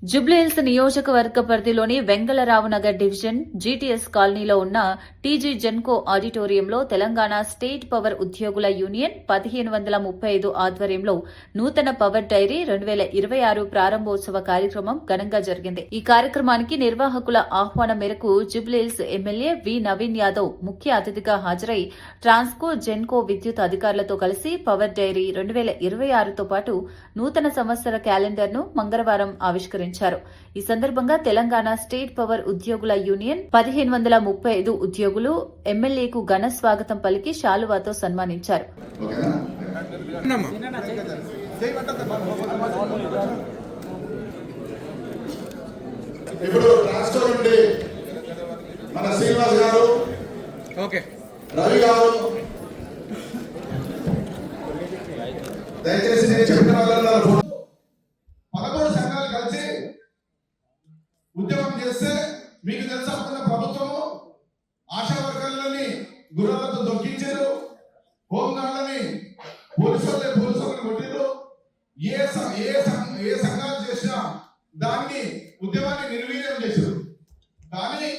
జూబ్లీహిల్స్ నియోజకవర్గ పరిధిలోని Vengala Rao Nagar division GTS కాలనీలో ఉన్న టీజీ జెన్కో ఆడిటోరియంలో తెలంగాణ స్టేట్ పవర్ ఉద్యోగుల యూనియన్ 1535 ఆధ్వర్యంలో నూతన పవర్ డైరీ 2026 ప్రారంభోత్సవ కార్యక్రమం ఘనంగా జరిగింది. ఈ కార్యక్రమానికి నిర్వాహకుల ఆహ్వానం మేరకు జూబ్లీహిల్స్ ఎమ్మెల్యే వి నవీన్ యాదవ్ ముఖ్య అతిథిగా హాజరై ట్రాన్స్కో జెన్కో విద్యుత్ అధికారులతో కలిసి పవర్ డైరీ 2026తో పాటు నూతన సంవత్సర క్యాలెండర్ ను మంగళవారం ఆవిష్కరించారు. ఈ సందర్భంగా తెలంగాణ స్టేట్ పవర్ ఉద్యోగుల యూనియన్ 1535 ఉద్యోగులు ఎమ్మెల్యేకు ఘన స్వాగతం పలికి శాలువాతో సన్మానించారు. ఇప్పుడు ట్రాన్స్కో నుండి మన శ్రీనివాస్ గారు, రవి గారు, దయచేసి నేను చెప్పిన వాళ్ళందరూ 11 సంఘాలు కలిసి ఉద్యమం చేస్తే మీకు తెలుసా ప్రభుత్వము ఆశా వర్గాలని గుర్రాలతో దొక్కించారు, హోంగార్డులని పోలీసులని కొట్టారు. ఏ సంఘాలు చేసినా దాన్ని ఉద్యమాన్ని నిర్వీర్యం చేశారు. కానీ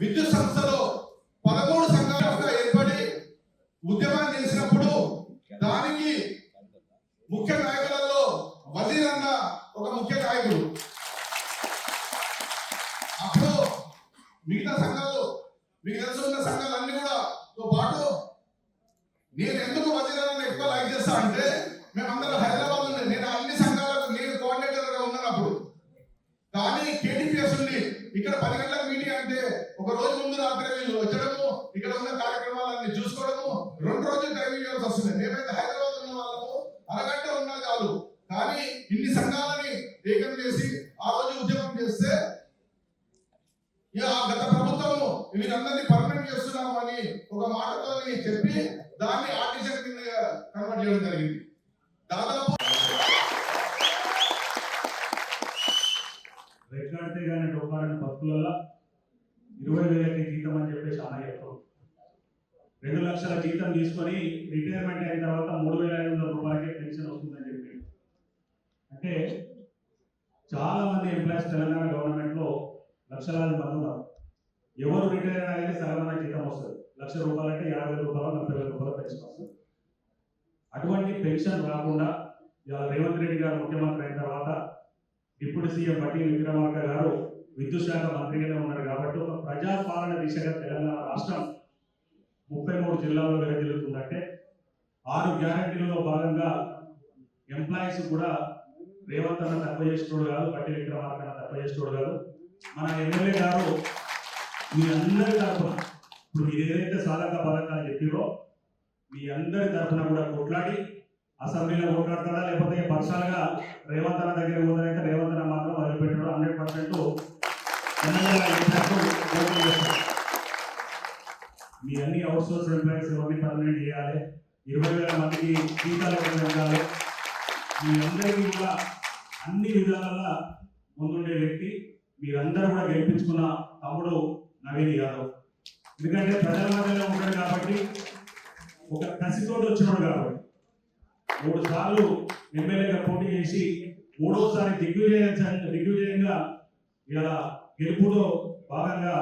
విద్యుత్ సంస్థలో 13 సంఘాలుగా ఏర్పడి ఉద్యమాన్ని చేసినప్పుడు దానికి ముఖ్య నాయకులలో వజీర్ అన్న ఒక ముఖ్య నాయకుడు. అప్పుడు మిగతా సంఘాలు మీకు తెలిసి ఉన్న సంఘాలన్నీ కూడా తో పాటు నేను ఎందుకు వజీర్ అన్న ఎక్కువ లైక్ చేస్తా అంటే మేమందరం హైదరాబాద్ నుండి నేను అన్ని సంఘాలకు నేను కోఆర్డినేటర్ గా ఉన్నాను అప్పుడు. కానీ కేటీపీఎస్ నుండి ఇక్కడ 10 గంటలకు మీటింగ్ అంటే ఒక రోజు ముందు రాత్రి వీళ్ళు వచ్చడము, ఇక్కడ ఉన్న కార్యక్రమాలన్నీ చూసుకోవడము, 2 రోజులు టైం ఇవ్వాల్సి వస్తుంది. మేమైతే హైదరాబాద్ ఉన్న వాళ్ళము అరగంట ఉన్నా చాలు. కానీ ఇన్ని సంఘాలని ఏకం చేసి ఆ రోజు ఉద్యమం చేస్తే గత ప్రభుత్వము వీరందరినీ పర్మనెంట్ చేస్తున్నామని ఒక మాటతో చెప్పి దాన్ని ఆర్టిజన్ కింద కన్వర్ట్ చేయడం జరిగింది. దాదాపు రెక్కాడితే కానీ డొక్కాడని భక్తులలో 20,000కి జీతం అని చెప్పేసి అన్న చెప్తాం. 2 లక్షల జీతం తీసుకొని రిటైర్మెంట్ అయిన తర్వాత 3,500 రూపాయలకే పెన్షన్ వస్తుందని చెప్పి అంటే చాలా మంది ఎంప్లాయీస్ తెలంగాణ గవర్నమెంట్ లో లక్షలాది మంది ఉన్నారు. ఎవరు రిటైర్ అయినా సగమైన జీతం వస్తుంది. 1,00,000 రూపాయలు అంటే 50,000 రూపాయలు 40,000 రూపాయలు పెన్షన్ వస్తుంది. అటువంటి పెన్షన్ రాకుండా ఇవాళ రేవంత్ రెడ్డి గారు ముఖ్యమంత్రి అయిన తర్వాత డిప్యూటీ సీఎం బట్టి విక్రమార్క గారు విద్యుత్ శాఖ మంత్రిగానే ఉన్నారు కాబట్టి ఒక ప్రజాపాలన దిశగా తెలంగాణ రాష్ట్రం 33 జిల్లాల్లో వెలువడుతుందంటే 6 గ్యారెంటీలలో భాగంగా ఎంప్లాయీస్ కూడా రేవంత్ అన్న తక్కువ చేసేటోడు కాదు, బట్టి విక్రమార్క అన్న తక్కువ చేసేటోడు కాదు. మన ఎమ్మెల్యే గారు మీ అందరి తరఫున ఇప్పుడు మీరు ఏదైతే సాధక పథకాలు చెప్పారో మీ అందరి తరఫున కూడా కొట్లాడి అసెంబ్లీలో కొట్లాడతాడా లేకపోతే పర్సనల్గా రేవంత్ అన్న దగ్గర పోతారైతే రేవంత్ అన్న మాత్రం వదిలిపెట్టాడు 100% మీ అన్ని అవుట్ సోర్స్ ఎంప్లాయీస్ ఎవరిని పర్మనెంట్ చేయాలి, 20,000 మందికి జీతాలు ఇవ్వాలి. మీ అందరికీ కూడా అన్ని విధాలలో ముందుండే వ్యక్తి మీరందరూ కూడా గెలిపించుకున్న తమ్ముడు నవీన్ యాదవ్. ఎందుకంటే ప్రజల మధ్యలో ఉంటాడు కాబట్టి, ఒక కసితోడు వచ్చినాడు కాబట్టి 3 సార్లు ఎమ్మెల్యేగా పోటీ చేసి 3వసారి దిగ్విజయంగా ఇలా గెలుపులో భాగంగా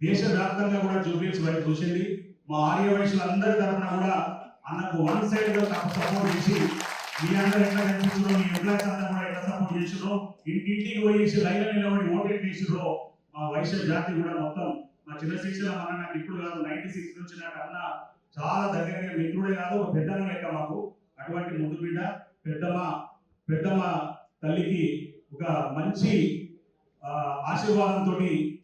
దేశవ్యాప్తంగా కూడా జూబ్లీహిల్స్ వైపు చూసింది. మా ఆర్య వయసులందరి తరఫున కూడా అన్నకు 1 సైడ్ గా సపోర్ట్ చేసి మీ అందరూ ఎట్లా కనిపిస్తున్నారో, మీ ఎంప్లాయీస్ అందరూ కూడా ఎట్లా సపోర్ట్ చేసిరో, ఇంటింటికి పోయేసి లైన్ నిలబడి ఓటేట్ చేసిరో మా వైశ్య జాతి కూడా మొత్తం మా చిన్న శిక్షణ అన్న నాకు ఇప్పుడు కాదు 96 నుంచి నాకు అన్న చాలా దగ్గరగా మిత్రుడే కాదు ఒక పెద్దన్న లెక్క మాకు. అటువంటి ముందు బిడ్డ పెద్దమ్మ తల్లికి ఒక మంచి ఆశీర్వాదంతో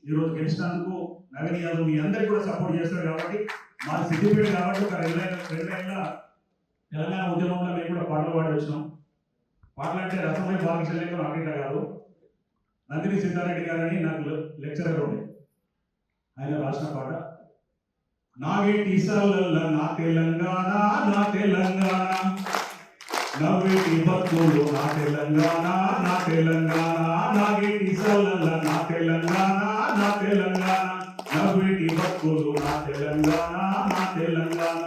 ఈరోజు గెలిచినందుకు నవీన్ యాదవ్ మీ అందరికి కూడా సపోర్ట్ చేస్తారు. కాబట్టి మా సిద్దిపేట కాబట్టి ఒక 2 ఏళ్ళ తెలంగాణ ఉద్యమంలో మేము కూడా పాటలు పాడి వచ్చినాం. పాటలు అంటే రసమై భాగశల్యంలో అక్కడ కాదు, నందిని సిద్ధారెడ్డి గారని నాకు లెక్చరర్ ఉండే, ఆయన రాసిన పాట నాగేటి సల్లల్ల నా తెలంగాణ నా తెలంగాణ నవ్వేటి భక్తులు నా తెలంగాణ నా తెలంగాణ నాగేటి సల్లల్ల నా తెలంగాణ నా తెలంగాణ నవ్వేటి భక్తులు నా తెలంగాణ నా తెలంగాణ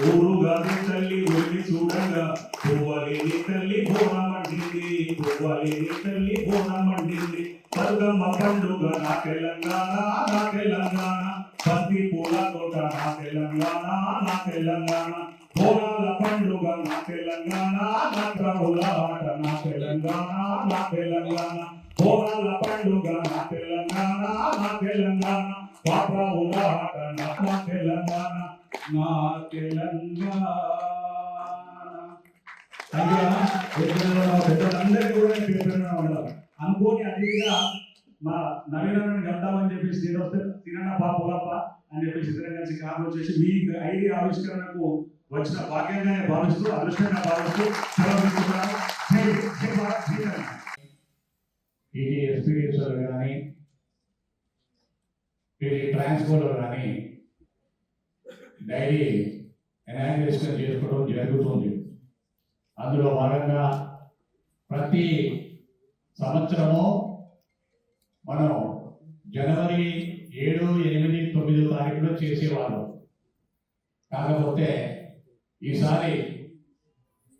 ఊరుగా తల్లి ఒళ్ళి చూడంగా పువ్వలేని తల్లి బోనం మండింది పువ్వలేని తల్లి బోనం మండింది చేసింది. బతుకమ్మ పండుగ నా తెలంగాణ, నా తెలంగాణ, బంతి పూల తోట నా తెలంగాణ, నా తెలంగాణ, బోనాల పండుగ నా తెలంగాణ, నా ప్రభుల ఆట నా తెలంగాణ, నా తెలంగాణ, బోనాల పండుగ నా తెలంగాణ, నా తెలంగాణ, పాపవుల ఆట నా తెలంగాణ, నా తెలంగాణ. పెద్దలందరికీ కూడా ఉండాలి అనుకోని అతిథిగా మా నవీనాన్ని గద్దామని చెప్పేసి నేను వస్తే తినన్న పాపలప్ప అని చెప్పేసి ఇద్దరం కలిసి కారు వచ్చేసి మీ ఐడియా ఆవిష్కరణకు వచ్చిన భాగ్యంగానే భావిస్తూ అదృష్టంగా భావిస్తూ సెలవు తీసుకున్నాను. ఇది ఎస్పీడీఎస్ఓలు కానీ ఇది ట్రాన్స్పోర్ట్లో కానీ డైలీ ఎనాలిసిస్ చేసుకోవడం జరుగుతుంది. అందులో భాగంగా ప్రతి సంవత్సరము మనం జనవరి 7, 8, 9 తారీఖులో చేసేవాళ్ళం. కాకపోతే ఈసారి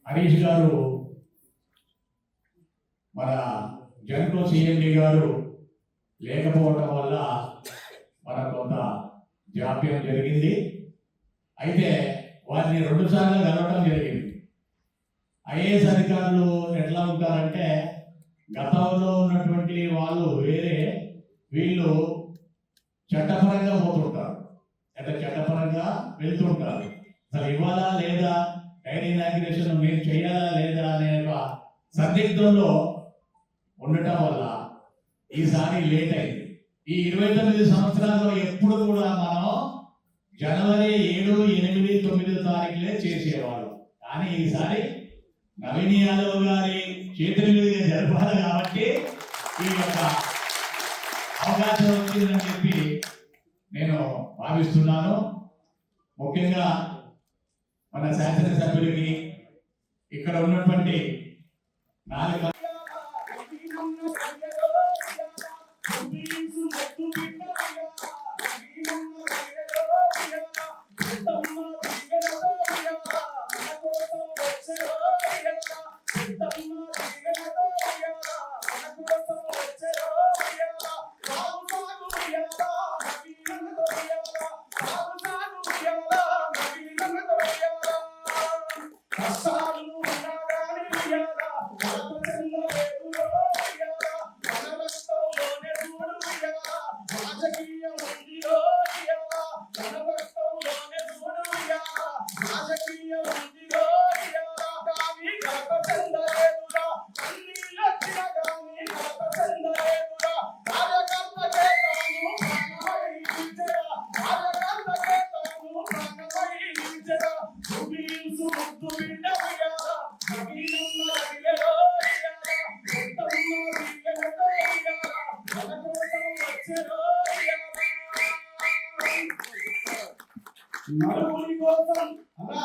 హరీష్ గారు మన జన్కో సిఎండి గారు లేకపోవడం వల్ల మనకు కొంత జాప్యం జరిగింది. అయితే వారిని 2 సార్లు కలవడం జరిగింది. ఐఏఎస్ అధికారులు ఎట్లా ఉంటారంటే గతంలో ఉన్నటువంటి వాళ్ళు వేరే, వీళ్ళు చట్టపరంగా పోతుంటారు, అంటే చట్టపరంగా వెళ్తుంటారు. అసలు ఇవ్వాలా లేదా, డైరీ ఇనాగ్రేషన్ మీరు చేయాలా లేదా అనే ఒక సందిగ్ధంలో ఉండటం వల్ల ఈసారి లేట్ అయింది. ఈ 29 సంవత్సరాల్లో ఎప్పుడు కూడా మనం జనవరి 7, 8, 9 తారీఖులే చేసేవాళ్ళం. కానీ ఈసారి నవీన్ యాదవ్ గారి చేతుల మీదుగా జరపాలి కాబట్టి ఈ యొక్క అవకాశం వచ్చిందని చెప్పి నేను భావిస్తున్నాను. ముఖ్యంగా మన శాసనసభ్యులకి ఇక్కడ ఉన్నటువంటి 4 నలుగురి కోసం అలా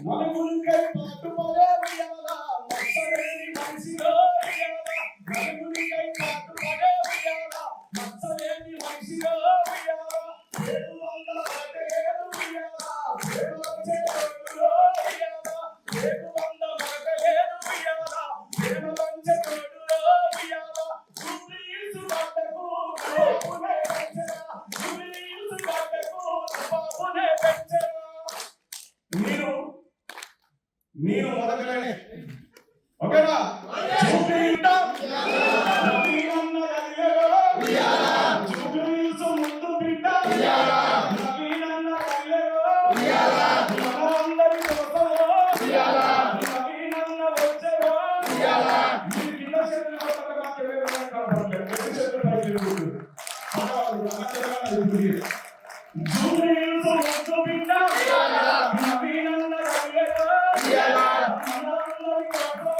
నలుగురికై పాటుపడే ఉయ్యాల మత్సలేని మనిషిలో ఉయ్యాల, నలుగురికై పాటుపడే ఉయ్యాల మత్సలేని మనిషిలో ఉయ్యాల, 700 మగటేలు ఉయ్యాల, 700 ఉయ్యాల, 700 మగటేలు ఉయ్యాల, 700 ఉయ్యాల, జూబ్లీహిల్స్ గడ్డకు బాబునే పెంచరా, జూబ్లీహిల్స్ గడ్డకు బాబునే పెంచరా. మీరు మొదలనే ఓకేనా? నవీనన్న గల్లెలో జూబ్లీహిల్స్ ముందు బిడ్డ, నవీనన్న గల్లెలో మనందరి కోసం నవీనన్న వచ్చెలో. మీరు కింద చేతులు జూబ్లీహిల్స్ ముందు బిడ్డ, నవీనన్న గల్లెలో మనందరి కోసం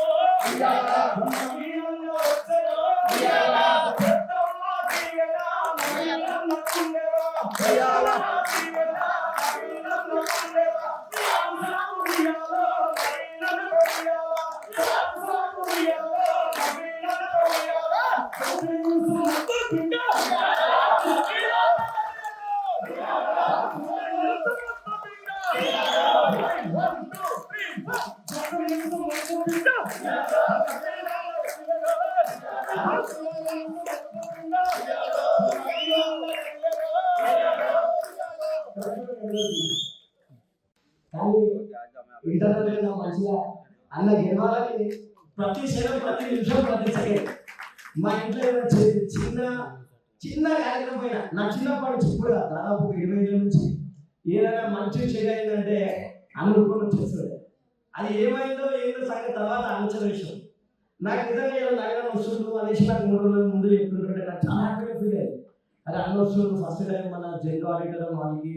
నవీనన్న వచ్చెలో. పెద్దమ్మ దీవెన నవీనన్న కుండెరా, పెద్దమ్మ దీవెన నవీనన్న కుండెరా, రామసాకు ఉయ్యాల నవీనన్న ఉయ్యాల, రామసాకు ఉయ్యాల నవీనన్న ఉయ్యాల. జూబ్లీహిల్స్ ముందు బిడ్డ, One, two, three, four. కానీ ఇంటర్నెట్ మంచిగా అన్న గెలవాలని ప్రతి క్షణం ప్రతి నిమిషం ప్రతి సెకండ్ మా ఇంట్లో ఏదైనా చిన్న చిన్న కార్యక్రమం అయినా నా చిన్నప్పటి నుంచి ఇప్పుడు దాదాపు 20 ఏళ్ళ నుంచి ఏదైనా మంచి చెడు అయిందంటే అనుకుని చేస్తుంది. అది ఏమైందో ఏదో సంగతి తర్వాత ఆలోచన విషయం. నాకు నిజంగా ఇలా నగరం వస్తుండ్రు అనేసి నాకు 3 రోజుల ముందు చెప్తుంటే నాకు చాలా హ్యాపీగా ఫీల్ అయ్యింది. అరే అన్న వస్తుండ్రు ఫస్ట్ టైం మన జెన్కో ఆడిటర్ వాళ్ళకి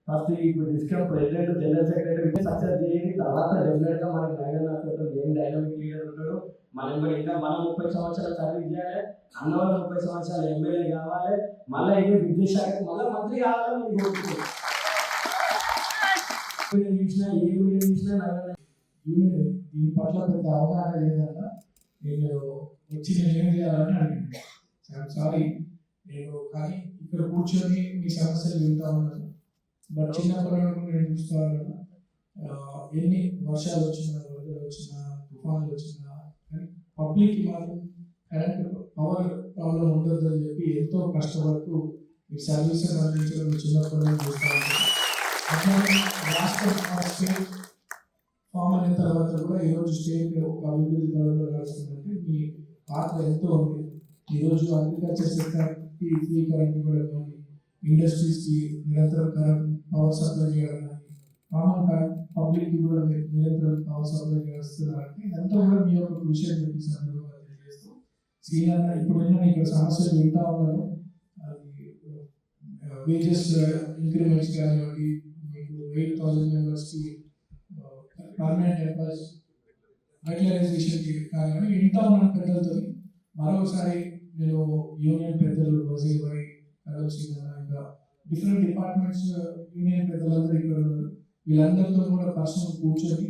ఫస్ట్ ఇప్పుడు discom president general secretary success చేయండి. తర్వాత డెఫినెట్గా మనకి నగరం ఏం డైనమిక్ లీడర్ ఉంటాడు. మనం కూడా ఇంకా మనం 30 సంవత్సరాలు సర్వీస్ చేయాలి. అన్న వాళ్ళు 30 సంవత్సరాలు ఎమ్మెల్యే కావాలి. మళ్ళీ ఇంకా విద్యాశాఖకు మళ్ళీ మంత్రి కావాలని మీకు కోరుకుంటున్నాను. చూసినా ఏ వీడియో చూసినా నగరం దీని పట్ల పెద్ద అవగాహన లేదన్నా నేను వచ్చి నేను ఏం చేయాలని అడిగాను. సారీ నేను కానీ ఇక్కడ కూర్చొని మీ సమస్యలు వింటా ఉన్నాను. బట్ చిన్నప్పటి నుండి నేను చూస్తా ఉన్నాను ఎన్ని వర్షాలు వచ్చినా వరదలు వచ్చినా తుఫాన్లు వచ్చినా కానీ పబ్లిక్కి మాత్రం కరెంట్ పవర్ ప్రాబ్లం ఉండదు అని చెప్పి ఎంతో కష్టపడుతూ ఈ సర్వీసెస్ అందించడం చిన్నప్పటి నుండి చూస్తా ఉన్నాను. అట్లానే రాష్ట్ర స్టేట్ ఫామ్ అయిన తర్వాత కూడా ఈరోజు స్టేట్ ఒక అభివృద్ధి పదంలో నడుస్తుందంటే మీ పాత్ర ఎంతో ఉంది. ఈరోజు అగ్రికల్చర్ సెక్టర్కి ఫ్రీ కరెంట్ ఇవ్వడం కానీ ఇండస్ట్రీస్కి నిరంతరం కరెంట్ పవర్ సప్లై చేయడం కానీ కామన్ పబ్లిక్కి కూడా మీరు నిరంతరం పవర్ సప్లై చేస్తున్నారంటే ఇదంతా కూడా మీ యొక్క కృషి అని చెప్పి సందర్భంగా తెలియజేస్తూ సీనియర్ ఇప్పుడు ఇక్కడ సమస్యలు వింటా ఉన్నాను. అది వేజెస్ ఇంక్రిమెంట్స్ కానివ్వండి, మీకు 8,000 మెంబర్స్కి పర్మనెంట్ ఎంప్లాయీస్ రెగ్యులరైజేషన్కి కానివ్వండి వింటా ఉన్నాను పెద్దలతో. మరొకసారి నేను యూనియన్ పెద్దలు వజీర్ భాయ్ ఇంకా డిఫరెంట్ డిపార్ట్మెంట్స్ యూనియన్ పెద్దలందరూ ఇక్కడ ఉన్నారు. వీళ్ళందరితో కూడా పర్సనల్ కూర్చొని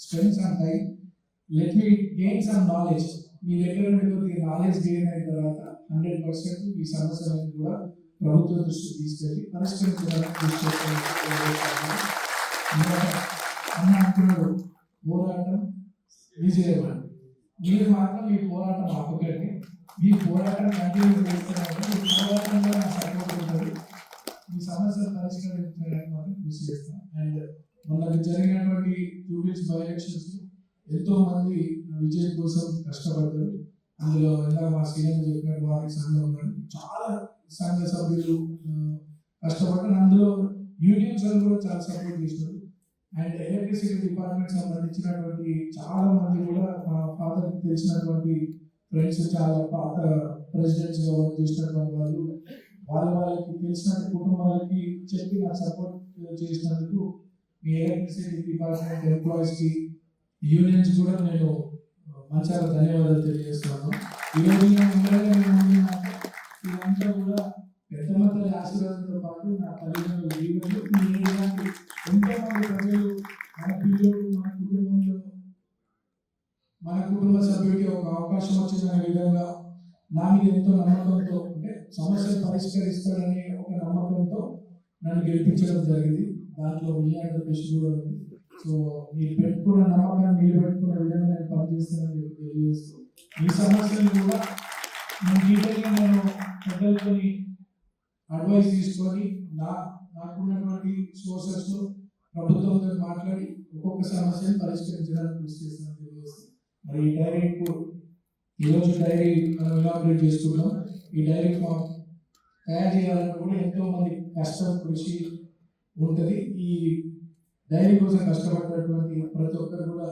spend some time let me gain some knowledge. మీ దగ్గర నాలెడ్జ్ గెయిన్ అయిన తర్వాత 100% ఈ సమస్యలను కూడా ప్రభుత్వం దృష్టికి తీసుకెళ్ళి పరిష్కరించడానికి కృషి చేస్తాను. అన్న అంటున్నాడు పోరాటం విజయవాడ. మీరు మాత్రం మీ పోరాటం ఆపకండి. మీ పోరాటం కంటిన్యూ చేస్తున్నారు. మీ పోరాటంలో నా సపోర్ట్ ఉంటుంది. మీ సమస్యలు పరిష్కరించడానికి మాత్రం కృషి చేస్తాం. అండ్ మొన్న జరిగినటువంటి జూబ్లీస్ బై ఎలక్షన్స్ ఎంతో మంది విజయం కోసం కష్టపడ్డారు. అందులో ఎలా మా సీఎం చెప్పినట్టు వారి సంఘం చాలా సంఘ సభ్యులు కష్టపడ్డారు. అందులో యూనియన్స్ వాళ్ళు కూడా చాలా సపోర్ట్ చేస్తారు. అండ్ ఎలక్ట్రిసిటీ డిపార్ట్మెంట్ సంబంధించినటువంటి చాలా మంది కూడా మా ఫాదర్కి తెలిసినటువంటి ఫ్రెండ్స్ చాలా పాత ప్రెసిడెంట్స్గా వర్క్ చేసినటువంటి వాళ్ళు వాళ్ళకి తెలిసిన కుటుంబాలకి చెప్పి నాకు సపోర్ట్ చేసినందుకు మీ ఎలక్ట్రిసిటీ డిపార్ట్మెంట్ ఎంప్లాయీస్కి యూనియన్స్ కూడా నేను మంచిగా ధన్యవాదాలు తెలియజేస్తున్నాను. ఈరోజు ఇదంతా కూడా పెద్ద మంది ఆశీర్వాదంతో పాటు నా తల్లిదండ్రుల జీవితంలో ఎంతో మంది ప్రజలు మన పిల్లలు మన కుటుంబ సభ్యుడికి ఒక అవకాశం వచ్చిందనే విధంగా నా మీద ఎంతో నమ్మకంతో అంటే సమస్యలు పరిష్కరిస్తాడని ఒక నమ్మకంతో నన్ను గెలిపించడం జరిగింది. దాంట్లో విజయాన్ని కృషి కూడా ఉంది. సో మీరు పెట్టుకున్న నమ్మకాన్ని నిలబెట్టుకునే విధంగా నేను పనిచేస్తానని తెలియజేస్తూ ఈ సమస్యలు కూడా నేను డీటెయిల్గా నేను పెద్దలతో అడ్వైస్ తీసుకొని నాకున్నటువంటి సోర్సెస్లో ప్రభుత్వంతో మాట్లాడి ఒక్కొక్క సమస్యను పరిష్కరించడానికి కృషి చేస్తానని తెలియజేస్తాను. మరి ఈ డైరీకు ఈరోజు డైరీ మనం ఇనాగ్రేట్ చేసుకున్నాం. ఈ డైరీ ఫామ్ తయారు చేయాలని కూడా ఎంతో మంది కష్టం కృషి ఉంటుంది. ఈ డైరీ కోసం కష్టపడినటువంటి ప్రతి ఒక్కరు కూడా